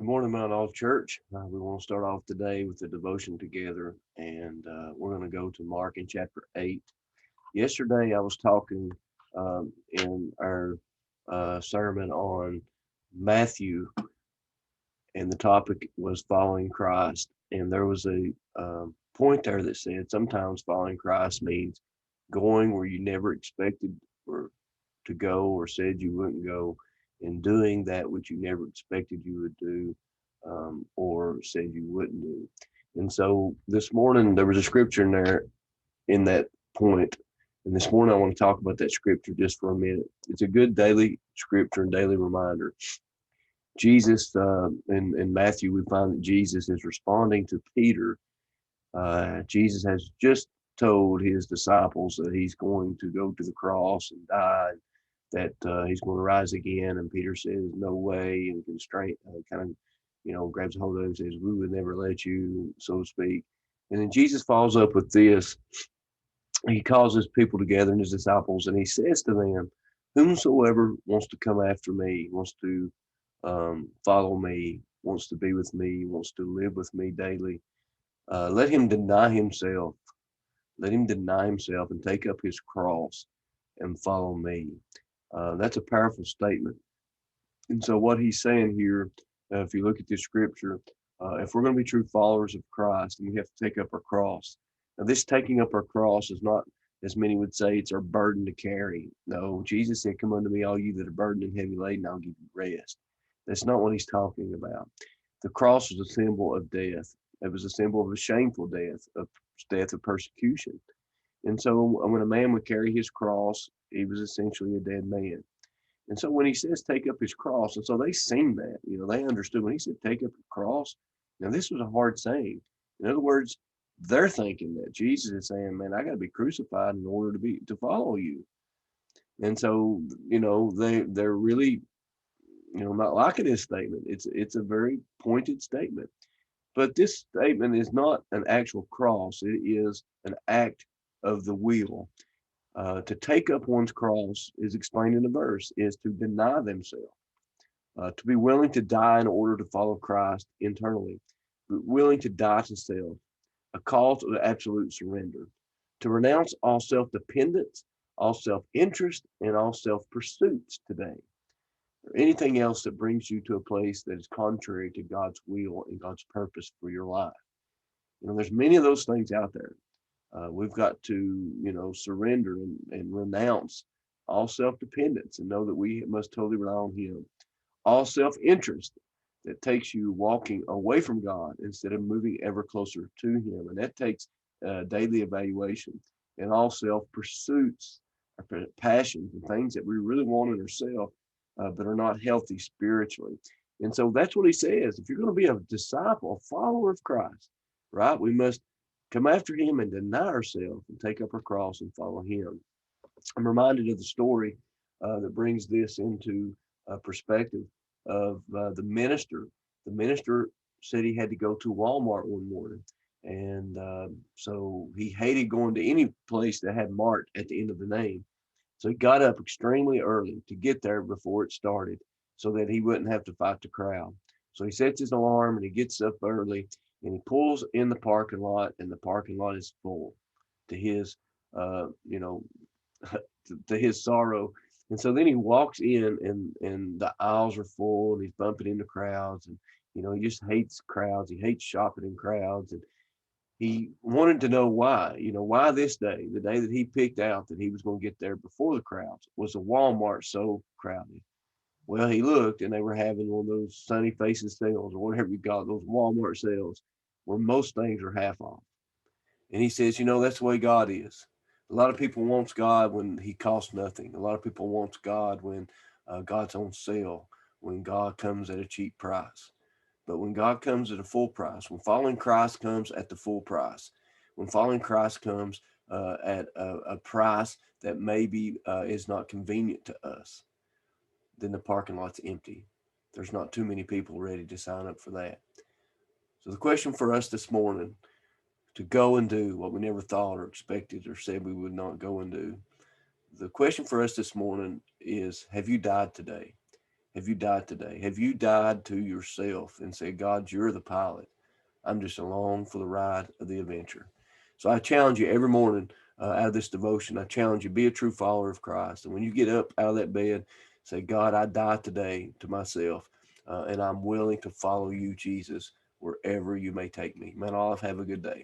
Good morning, Mount Olive Church. We want to start off today with a devotion together, and we're going to go to Mark in chapter 8. Yesterday, I was talking in our sermon on Matthew, and the topic was following Christ. And there was a point there that said sometimes following Christ means going where you never expected or to go or said you wouldn't go, and doing that which you never expected you would do or said you wouldn't do. And so this morning there was a scripture in there in that point. And this morning I want to talk about that scripture just for a minute. It's a good daily scripture and daily reminder. Jesus, in Matthew, we find that Jesus is responding to Peter. Jesus has just told his disciples that he's going to go to the cross and die, that he's going to rise again. And Peter says, "No way," and constraint kind of, grabs a hold of him and says, "We would never let you," so to speak. And then Jesus follows up with this. He calls his people together and his disciples, and he says to them, "Whomsoever wants to come after me, wants to follow me, wants to be with me, wants to live with me daily, let him deny himself. Let him deny himself and take up his cross and follow me." That's a powerful statement. And so, what he's saying here, if you look at this scripture, if we're going to be true followers of Christ, then we have to take up our cross. Now, this taking up our cross is not, as many would say, it's our burden to carry. No, Jesus said, "Come unto me, all you that are burdened and heavy laden, I'll give you rest." That's not what he's talking about. The cross was a symbol of death. It was a symbol of a shameful death of persecution. And so when a man would carry his cross, he was essentially a dead man. And so when he says take up his cross, and so they seen that, they understood when he said take up your cross. Now this was a hard saying. In other words, they're thinking that Jesus is saying, "Man, I got to be crucified in order to follow you." And so they're really not liking his statement. It's a very pointed statement. But this statement is not an actual cross. It is an act of the will. To take up one's cross is explained in the verse, is to deny themselves, to be willing to die in order to follow Christ internally, willing to die to self, a call to absolute surrender, to renounce all self-dependence, all self-interest, and all self-pursuits today, or anything else that brings you to a place that is contrary to God's will and God's purpose for your life. There's many of those things out there. We've got to, surrender and renounce all self-dependence and know that we must totally rely on Him. All self-interest that takes you walking away from God instead of moving ever closer to Him, and that takes daily evaluation. And all self-pursuits, passions, and things that we really want in ourselves, but are not healthy spiritually. And so that's what He says. If you're going to be a disciple, a follower of Christ, right, we must come after Him and deny ourselves and take up our cross and follow Him. I'm reminded of the story that brings this into perspective of the minister. The minister said he had to go to Walmart one morning. And so he hated going to any place that had Mart at the end of the name. So he got up extremely early to get there before it started so that he wouldn't have to fight the crowd. So he sets his alarm and he gets up early and he pulls in the parking lot, and the parking lot is full to his, uh, you know, to his sorrow. And so then he walks in, and the aisles are full, and he's bumping into crowds, and he just hates crowds. He hates shopping in crowds, and he wanted to know why. Why this day, the day that he picked out that he was going to get there before the crowds, was a Walmart so crowded. Well, he looked, and they were having one of those sunny faces sales, or whatever you call it, those Walmart sales, where most things are half off. And he says, that's the way God is. A lot of people wants God when He costs nothing. A lot of people wants God when God's on sale, when God comes at a cheap price. But when God comes at a full price, when following Christ comes at the full price, when following Christ comes at a price that maybe is not convenient to us, then the parking lot's empty. There's not too many people ready to sign up for that. So the question for us this morning, to go and do what we never thought or expected or said we would not go and do. The question for us this morning is, have you died today? Have you died today? Have you died to yourself and said, God, you're the pilot. I'm just along for the ride of the adventure. So I challenge you every morning out of this devotion. I challenge you, be a true follower of Christ. And when you get up out of that bed, say, God, I die today to myself, and I'm willing to follow you, Jesus, wherever you may take me. Man, Olive, have a good day.